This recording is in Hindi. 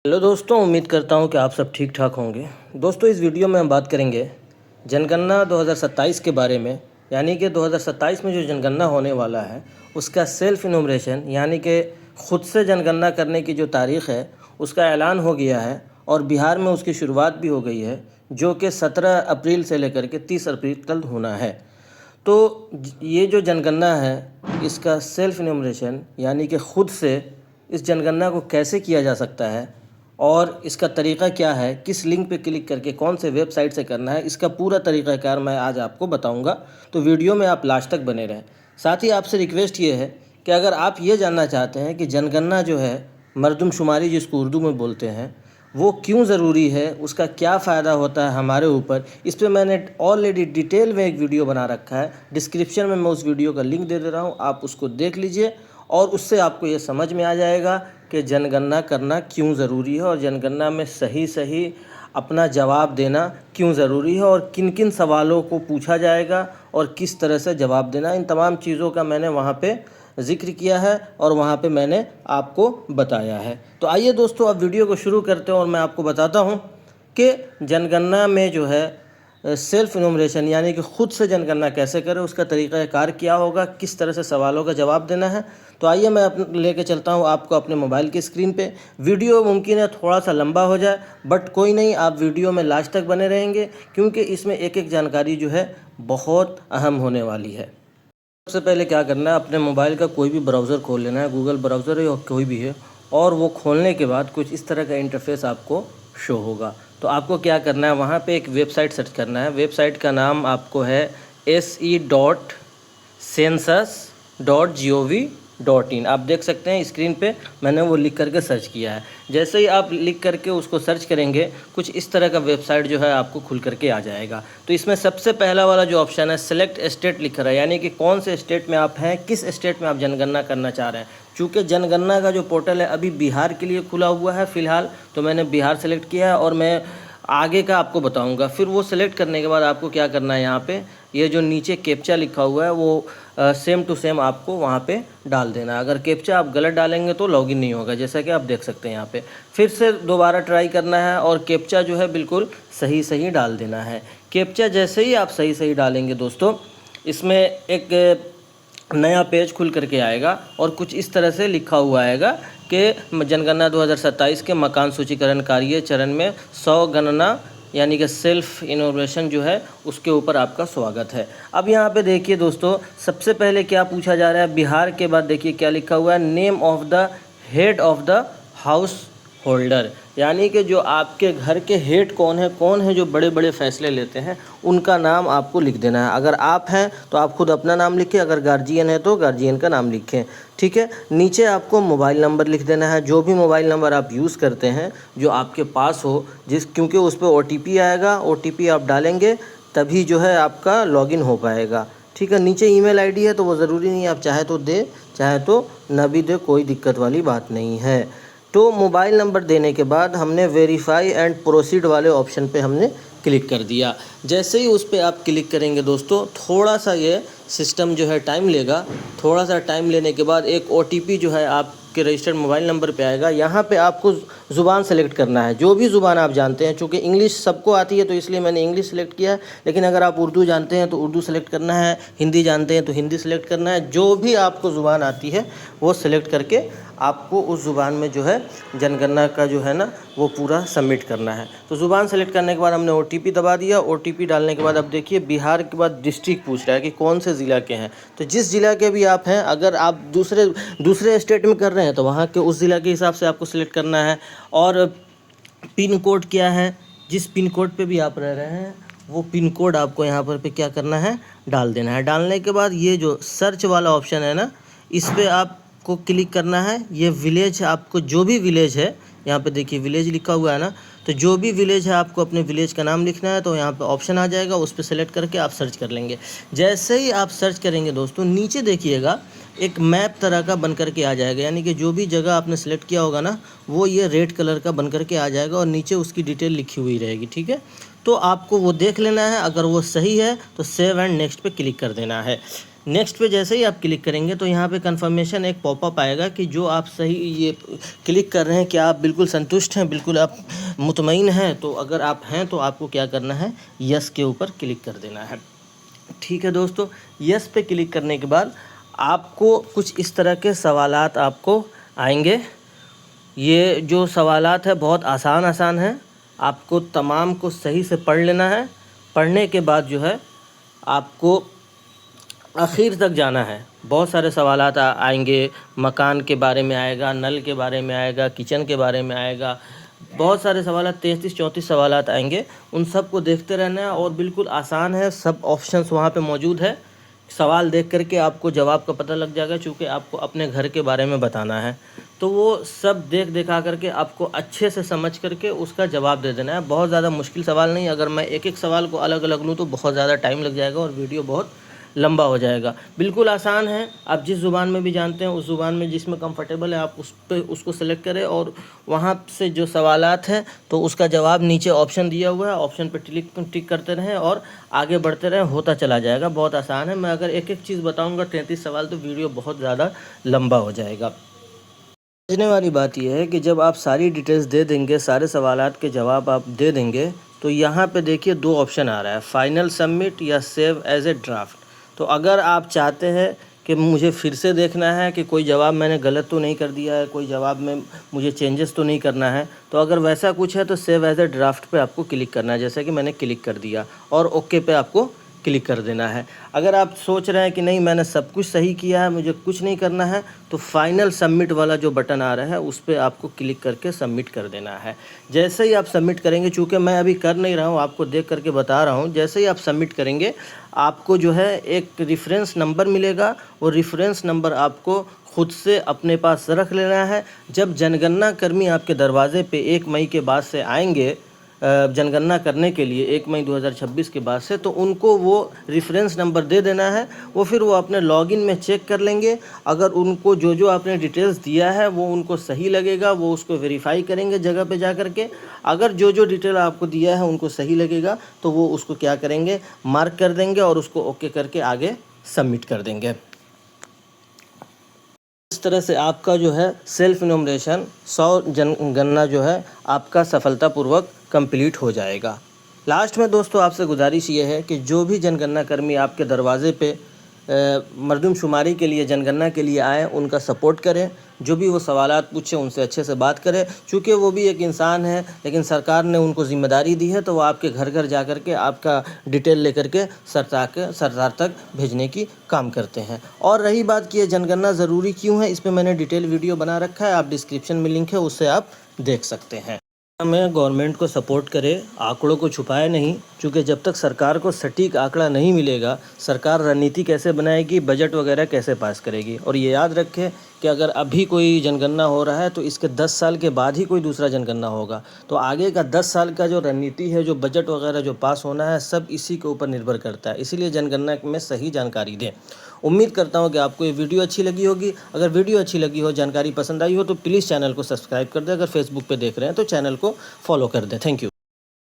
हेलो दोस्तों, उम्मीद करता हूँ कि आप सब ठीक ठाक होंगे। दोस्तों, इस वीडियो में हम बात करेंगे जनगणना 2027 के बारे में। यानी कि 2027 में जो जनगणना होने वाला है उसका सेल्फ इनोमरेशन यानी कि ख़ुद से जनगणना करने की जो तारीख़ है उसका ऐलान हो गया है और बिहार में उसकी शुरुआत भी हो गई है, जो कि 17 अप्रैल से लेकर के 30 अप्रैल तक होना है। तो ये जो जनगणना है इसका सेल्फ इनोमरेशन यानी कि ख़ुद से इस जनगणना को कैसे किया जा सकता है और इसका तरीक़ा क्या है, किस लिंक पे क्लिक करके कौन से वेबसाइट से करना है, इसका पूरा तरीक़ाकार मैं आज आपको बताऊंगा। तो वीडियो में आप लास्ट तक बने रहें। साथ ही आपसे रिक्वेस्ट ये है कि अगर आप ये जानना चाहते हैं कि जनगणना जो है मरदमशुमारी जिसको उर्दू में बोलते हैं वो क्यों ज़रूरी है, उसका क्या फ़ायदा होता है हमारे ऊपर, इस पर मैंने ऑलरेडी डिटेल में एक वीडियो बना रखा है। डिस्क्रिप्शन में मैं उस वीडियो का लिंक दे दे रहा हूँ, आप उसको देख लीजिए और उससे आपको ये समझ में आ जाएगा कि जनगणना करना क्यों ज़रूरी है और जनगणना में सही अपना जवाब देना क्यों ज़रूरी है और किन किन सवालों को पूछा जाएगा और किस तरह से जवाब देना। इन तमाम चीज़ों का मैंने वहाँ पे ज़िक्र किया है और वहाँ पे मैंने आपको बताया है। तो आइए दोस्तों, अब वीडियो को शुरू करते हैं और मैं आपको बताता हूँ कि जनगणना में जो है सेल्फ इनोमरेशन यानी कि ख़ुद से जनगणना कैसे करें, उसका तरीक़ाकार क्या होगा, किस तरह से सवालों का जवाब देना है। तो आइए मैं लेके चलता हूँ आपको अपने मोबाइल की स्क्रीन पे। वीडियो मुमकिन है थोड़ा सा लंबा हो जाए, बट कोई नहीं, आप वीडियो में लास्ट तक बने रहेंगे क्योंकि इसमें एक एक जानकारी जो है बहुत अहम होने वाली है। सबसे पहले क्या करना है, अपने मोबाइल का कोई भी ब्राउज़र खोल लेना है, गूगल ब्राउज़र है या कोई भी है, और वो खोलने के बाद कुछ इस तरह का इंटरफेस आपको शो होगा। तो आपको क्या करना है, वहाँ पे एक वेबसाइट सर्च करना है। वेबसाइट का नाम आपको है se.census.gov.in। आप देख सकते हैं स्क्रीन पे मैंने वो लिख करके सर्च किया है। जैसे ही आप लिख करके उसको सर्च करेंगे कुछ इस तरह का वेबसाइट जो है आपको खुल करके आ जाएगा। तो इसमें सबसे पहला वाला जो ऑप्शन है सेलेक्ट स्टेट लिख रहा है, यानी कि कौन से स्टेट में आप हैं, किस स्टेट में आप जनगणना करना चाह रहे हैं। चूँकि जनगणना का जो पोर्टल है अभी बिहार के लिए खुला हुआ है फ़िलहाल, तो मैंने बिहार सेलेक्ट किया है और मैं आगे का आपको बताऊंगा। फिर वो सेलेक्ट करने के बाद आपको क्या करना है, यहाँ पे ये जो नीचे कैप्चा लिखा हुआ है वो सेम टू सेम आपको वहाँ पे डाल देना। अगर कैप्चा आप गलत डालेंगे तो लॉगिन नहीं होगा, जैसा कि आप देख सकते हैं यहाँ पे। फिर से दोबारा ट्राई करना है और कैप्चा जो है बिल्कुल सही डाल देना है। कैप्चा जैसे ही आप सही डालेंगे दोस्तों, इसमें एक नया पेज खुल करके आएगा और कुछ इस तरह से लिखा हुआ आएगा कि जनगणना 2027 के मकान सूचीकरण कार्य चरण में 100 गणना यानी कि सेल्फ इनोवेशन जो है उसके ऊपर आपका स्वागत है। अब यहाँ पे देखिए दोस्तों, सबसे पहले क्या पूछा जा रहा है, बिहार के बाद देखिए क्या लिखा हुआ है, name of the head of the house holder, यानी कि जो आपके घर के हेड कौन है जो बड़े बड़े फैसले लेते हैं उनका नाम आपको लिख देना है। अगर आप हैं तो आप खुद अपना नाम लिखें, अगर गार्जियन है तो गार्जियन का नाम लिखें, ठीक है। नीचे आपको मोबाइल नंबर लिख देना है, जो भी मोबाइल नंबर आप यूज़ करते हैं जो आपके पास हो, क्योंकि उस पर OTP आएगा, OTP आप डालेंगे तभी जो है आपका लॉगिन हो पाएगा, ठीक है। नीचे ईमेल आईडी है तो वो ज़रूरी नहीं है, आप चाहे तो दे चाहे तो न भी दे, कोई दिक्कत वाली बात नहीं है। तो मोबाइल नंबर देने के बाद हमने वेरीफाई एंड प्रोसीड वाले ऑप्शन पे हमने क्लिक कर दिया। जैसे ही उस पर आप क्लिक करेंगे दोस्तों, थोड़ा सा ये सिस्टम जो है टाइम लेगा। थोड़ा सा टाइम लेने के बाद एक OTP जो है आपके रजिस्टर्ड मोबाइल नंबर पे आएगा। यहाँ पे आपको ज़ुबान सेलेक्ट करना है, जो भी ज़ुबान आप जानते हैं। चूँकि इंग्लिश सबको आती है तो इसलिए मैंने इंग्लिश सेलेक्ट किया है, लेकिन अगर आप उर्दू जानते हैं तो उर्दू सेलेक्ट करना है, हिंदी जानते हैं तो हिंदी सेलेक्ट करना है। जो भी आपको ज़ुबान आती है वो सेलेक्ट करके आपको उस ज़ुबान में जो है जनगणना का जो है ना वो पूरा सबमिट करना है। तो ज़ुबान सेलेक्ट करने के बाद हमने OTP दबा दिया। OTP डालने के बाद अब देखिए बिहार के बाद डिस्ट्रिक्ट पूछ रहा है कि कौन से ज़िला के हैं। तो जिस ज़िला के भी आप हैं, अगर आप दूसरे स्टेट में कर रहे हैं तो वहाँ के उस ज़िला के हिसाब से आपको सेलेक्ट करना है। और पिन कोड क्या है, जिस पिन कोड पर भी आप रह रहे हैं वो पिन कोड आपको यहाँ पर क्या करना है, डाल देना है। डालने के बाद ये जो सर्च वाला ऑप्शन है ना, इस पर आप को क्लिक करना है। ये विलेज, आपको जो भी विलेज है, यहाँ पे देखिए विलेज लिखा हुआ है ना, तो जो भी विलेज है आपको अपने विलेज का नाम लिखना है। तो यहाँ पे ऑप्शन आ जाएगा, उस पर सेलेक्ट करके आप सर्च कर लेंगे। जैसे ही आप सर्च करेंगे दोस्तों, नीचे देखिएगा एक मैप तरह का बन करके आ जाएगा, यानी कि जो भी जगह आपने सेलेक्ट किया होगा ना वो ये रेड कलर का बन करके आ जाएगा और नीचे उसकी डिटेल लिखी हुई रहेगी, ठीक है। तो आपको वो देख लेना है, अगर वो सही है तो सेव एंड नेक्स्ट पे क्लिक कर देना है। नेक्स्ट पे जैसे ही आप क्लिक करेंगे तो यहाँ पे कंफर्मेशन एक पॉपअप आएगा कि जो आप सही ये क्लिक कर रहे हैं, क्या आप बिल्कुल संतुष्ट हैं, बिल्कुल आप मुतमईन हैं। तो अगर आप हैं तो आपको क्या करना है, यस के ऊपर क्लिक कर देना है। ठीक है दोस्तों, यस पे क्लिक करने के बाद आपको कुछ इस तरह के सवालात आपको आएंगे। ये जो सवालात है बहुत आसान है, आपको तमाम को सही से पढ़ लेना है। पढ़ने के बाद जो है आपको आखिर तक जाना है। बहुत सारे सवालात आएंगे, मकान के बारे में आएगा, नल के बारे में आएगा, किचन के बारे में आएगा, बहुत सारे सवालात 33-34 सवालात आएंगे। उन सब को देखते रहना है और बिल्कुल आसान है, सब ऑप्शंस वहाँ पे मौजूद है। सवाल देख करके आपको जवाब का पता लग जाएगा, चूँकि आपको अपने घर के बारे में बताना है। तो वो सब दिखा करके आपको अच्छे से समझ करके उसका जवाब दे देना है। बहुत ज़्यादा मुश्किल सवाल नहीं, अगर मैं एक एक सवाल को अलग अलग लूँ तो बहुत ज़्यादा टाइम लग जाएगा और वीडियो बहुत लंबा हो जाएगा। बिल्कुल आसान है, आप जिस ज़ुबान में भी जानते हैं उस ज़ुबान में जिसमें कंफर्टेबल है आप उस पर उसको सेलेक्ट करें और वहाँ से जो सवालात हैं तो उसका जवाब नीचे ऑप्शन दिया हुआ है, ऑप्शन पर टिक करते रहें और आगे बढ़ते रहें, होता चला जाएगा। बहुत आसान है। मैं अगर एक एक चीज़ बताऊँगा 33 सवाल तो वीडियो बहुत ज़्यादा लंबा हो जाएगा। समझने वाली बात यह है कि जब आप सारी डिटेल्स दे देंगे, सारे सवालात के जवाब आप दे देंगे तो यहाँ पे देखिए 2 ऑप्शन आ रहा है, फाइनल सबमिट या सेव एज ए ड्राफ्ट। तो अगर आप चाहते हैं कि मुझे फिर से देखना है कि कोई जवाब मैंने गलत तो नहीं कर दिया है, कोई जवाब में मुझे चेंजेस तो नहीं करना है, तो अगर वैसा कुछ है तो सेव एज ए ड्राफ्ट पे आपको क्लिक करना है, जैसे कि मैंने क्लिक कर दिया, और ओके पे आपको क्लिक कर देना है। अगर आप सोच रहे हैं कि नहीं मैंने सब कुछ सही किया है, मुझे कुछ नहीं करना है, तो फाइनल सबमिट वाला जो बटन आ रहा है उस पर आपको क्लिक करके सबमिट कर देना है। जैसे ही आप सबमिट करेंगे, चूँकि मैं अभी कर नहीं रहा हूँ, आपको देख करके बता रहा हूँ, जैसे ही आप सबमिट करेंगे आपको जो है एक रेफरेंस नंबर मिलेगा। और रेफरेंस नंबर आपको खुद से अपने पास रख लेना है। जब जनगणना कर्मी आपके दरवाजे पे 1 मई के बाद से आएंगे जनगणना करने के लिए, 1 मई 2026 के बाद से, तो उनको वो रेफरेंस नंबर दे देना है। वो फिर वो अपने लॉगिन में चेक कर लेंगे। अगर उनको जो आपने डिटेल्स दिया है वो उनको सही लगेगा, वो उसको वेरीफाई करेंगे जगह पे जा कर के। अगर जो डिटेल आपको दिया है उनको सही लगेगा तो वो उसको क्या करेंगे, मार्क कर देंगे और उसको ओके करके आगे सबमिट कर देंगे। इस तरह से आपका जो है सेल्फ इनोमिनेशन 100 जनगणना जो है आपका सफलतापूर्वक कंप्लीट हो जाएगा। लास्ट में दोस्तों आपसे गुजारिश ये है कि जो भी जनगणना कर्मी आपके दरवाजे पे मरदमशुमारी के लिए, जनगणना के लिए आए, उनका सपोर्ट करें। जो भी वो सवालात पूछे उनसे अच्छे से बात करें, चूँकि वो भी एक इंसान है, लेकिन सरकार ने उनको ज़िम्मेदारी दी है तो वो आपके घर घर जा कर के आपका डिटेल लेकर के सरकार तक भेजने की काम करते हैं। और रही बात कि ये जनगणना ज़रूरी क्यों है, इस पर मैंने डिटेल वीडियो बना रखा है, आप डिस्क्रिप्शन में लिंक है, उससे आप देख सकते हैं। हमें गवर्नमेंट को सपोर्ट करे, आंकड़ों को छुपाए नहीं, क्योंकि जब तक सरकार को सटीक आंकड़ा नहीं मिलेगा, सरकार रणनीति कैसे बनाएगी, बजट वगैरह कैसे पास करेगी। और ये याद रखें कि अगर अभी कोई जनगणना हो रहा है तो इसके 10 साल के बाद ही कोई दूसरा जनगणना होगा। तो आगे का 10 साल का जो रणनीति है, जो बजट वगैरह जो पास होना है, सब इसी के ऊपर निर्भर करता है। इसीलिए जनगणना में सही जानकारी दें। उम्मीद करता हूँ कि आपको ये वीडियो अच्छी लगी होगी। अगर वीडियो अच्छी लगी हो, जानकारी पसंद आई हो, तो प्लीज़ चैनल को सब्सक्राइब कर दें। अगर फेसबुक पे देख रहे हैं तो चैनल को फॉलो कर दें। Thank you.